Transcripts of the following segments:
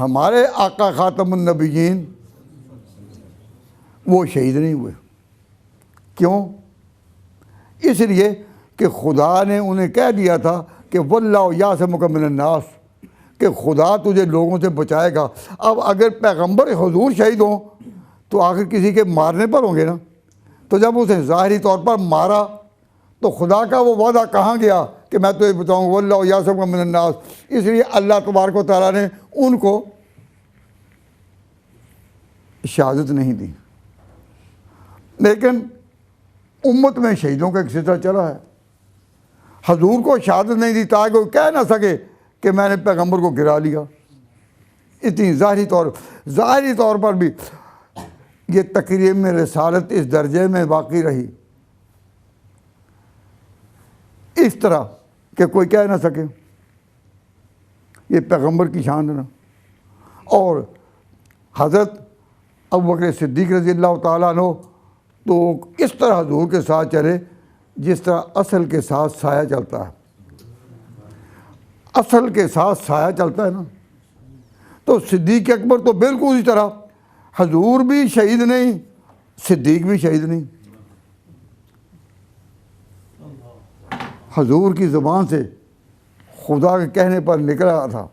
ہمارے آقا خاتم النبیین وہ شہید نہیں ہوئے. کیوں؟ اس لیے کہ خدا نے انہیں کہہ دیا تھا کہ واللہ یعصمک من الناس، کہ خدا تجھے لوگوں سے بچائے گا. اب اگر پیغمبر حضور شہید ہوں تو آخر کسی کے مارنے پر ہوں گے نا. تو جب اسے ظاہری طور پر مارا تو خدا کا وہ وعدہ کہاں گیا کہ میں تجھے بچاؤں گا، واللہ یعصمک من الناس. اس لیے اللہ تبارک و تعالیٰ نے ان کو شہادت نہیں دی. لیکن امت میں شہیدوں کا ایک سلسلہ چلا ہے. حضور کو شہادت نہیں دی تاکہ وہ کہہ نہ سکے کہ میں نے پیغمبر کو گرا لیا. اتنی ظاہری طور پر بھی یہ تقریر میں رسالت اس درجے میں باقی رہی، اس طرح کہ کوئی کہہ نہ سکے یہ پیغمبر کی شان ہے نا. اور حضرت ابوبکر صدیق رضی اللہ تعالیٰ عنہ تو اس طرح حضور کے ساتھ چلے جس طرح اصل کے ساتھ سایہ چلتا ہے. اصل کے ساتھ سایہ چلتا ہے نا. تو صدیق اکبر تو بالکل اسی طرح، حضور بھی شہید نہیں، صدیق بھی شہید نہیں. حضور کی زبان سے خدا کے کہنے پر نکلا تھا.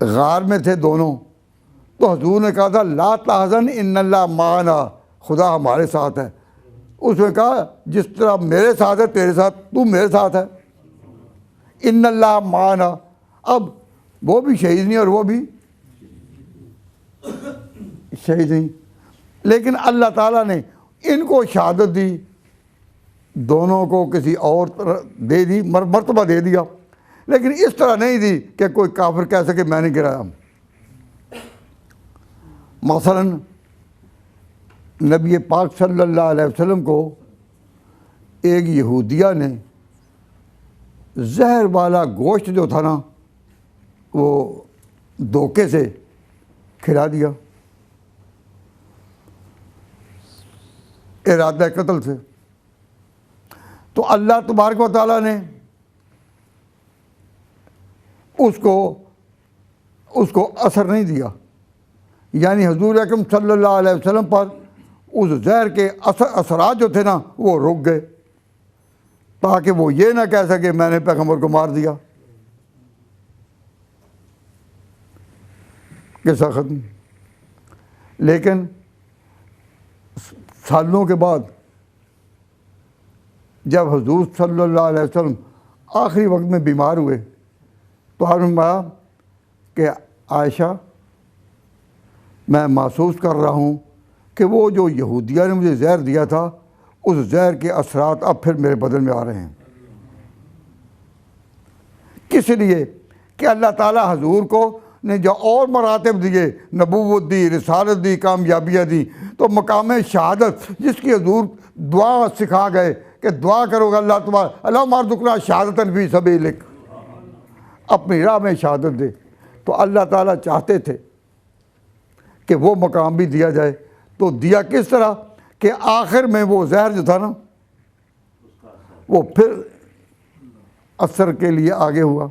غار میں تھے دونوں، تو حضور نے کہا تھا لا تحزن ان اللہ معنا، خدا ہمارے ساتھ ہے. اس نے کہا جس طرح میرے ساتھ ہے تیرے ساتھ، تو میرے ساتھ ہے. ان اللہ معنا. اب وہ بھی شہید نہیں اور وہ بھی شہید نہیں، لیکن اللہ تعالیٰ نے ان کو شہادت دی، دونوں کو کسی اور دے دی، مرتبہ دے دیا. لیکن اس طرح نہیں دی کہ کوئی کافر کہہ سکے میں نے گرایا. مثلا نبی پاک صلی اللہ علیہ وسلم کو ایک یہودیہ نے زہر والا گوشت جو تھا نا وہ دھوکے سے کھلا دیا، ارادہ قتل سے. تو اللہ تبارک و تعالیٰ نے اس کو اثر نہیں دیا، یعنی حضور اکرم صلی اللہ علیہ وسلم پر اس زہر کے اثرات جو تھے نا وہ رک گئے، تاکہ وہ یہ نہ کہہ سکے میں نے پیغمبر کو مار دیا. قصہ ختم. لیکن سالوں کے بعد جب حضور صلی اللہ علیہ وسلم آخری وقت میں بیمار ہوئے تو آپ نے فرمایا کہ عائشہ میں محسوس کر رہا ہوں کہ وہ جو یہودیہ نے مجھے زہر دیا تھا اس زہر کے اثرات اب پھر میرے بدن میں آ رہے ہیں. کس لیے کہ اللہ تعالیٰ حضور کو نے جو اور مراتب دیے، نبوت دی، رسالت دی، کامیابیاں دی، تو مقام شہادت جس کی حضور دعا سکھا گئے کہ دعا کرو گا اللہ تبارک اللہم ارزقنا شہادۃ فی سبیلک، اپنی راہ میں شہادت دے. تو اللہ تعالیٰ چاہتے تھے کہ وہ مقام بھی دیا جائے. تو دیا کس طرح کہ آخر میں وہ زہر جو تھا نا وہ پھر اثر کے لیے آگے ہوا.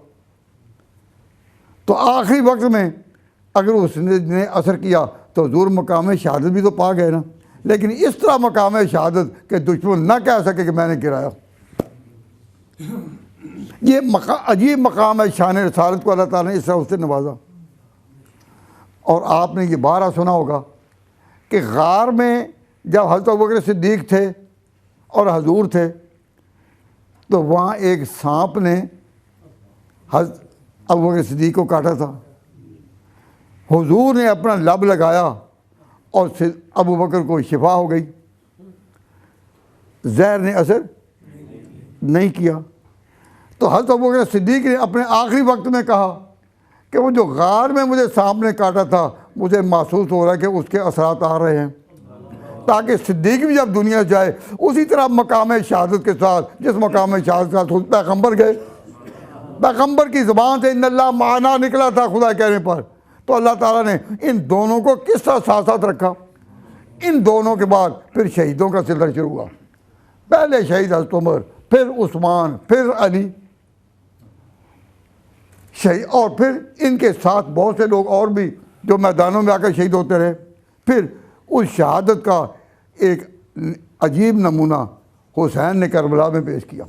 تو آخری وقت میں اگر اس نے اثر کیا تو حضور مقام شہادت بھی تو پا گئے نا. لیکن اس طرح مقام شہادت کہ دشمن نہ کہہ سکے کہ میں نے گرایا. یہ عجیب مقام ہے شان رسالت کو اللہ تعالیٰ نے اس طرح اس سے نوازا. اور آپ نے یہ بارہ سنا ہوگا کہ غار میں جب حضرت ابوبکر صدیق تھے اور حضور تھے تو وہاں ایک سانپ نے حضرت ابوبکر صدیق کو کاٹا تھا. حضور نے اپنا لب لگایا اور ابوبکر کو شفا ہو گئی، زہر نے اثر نہیں کیا. تو حضرت ابوبکر صدیق نے اپنے آخری وقت میں کہا کہ وہ جو غار میں مجھے سانپ نے کاٹا تھا مجھے محسوس ہو رہا ہے کہ اس کے اثرات آ رہے ہیں، تاکہ صدیق بھی جب دنیا جائے اسی طرح مقام شہادت کے ساتھ جس مقام شہادت کے ساتھ خود پیغمبر گئے. پیغمبر کی زبان سے ان اللہ معنا نکلا تھا خدا کہنے پر. تو اللہ تعالیٰ نے ان دونوں کو کس طرح ساتھ ساتھ رکھا. ان دونوں کے بعد پھر شہیدوں کا سلسلہ شروع ہوا. پہلے شہید حضرت عمر، پھر عثمان، پھر علی. شہید، اور پھر ان کے ساتھ بہت سے لوگ اور بھی جو میدانوں میں آ کر شہید ہوتے رہے۔ پھر اس شہادت کا ایک عجیب نمونہ حسین نے کربلا میں پیش کیا۔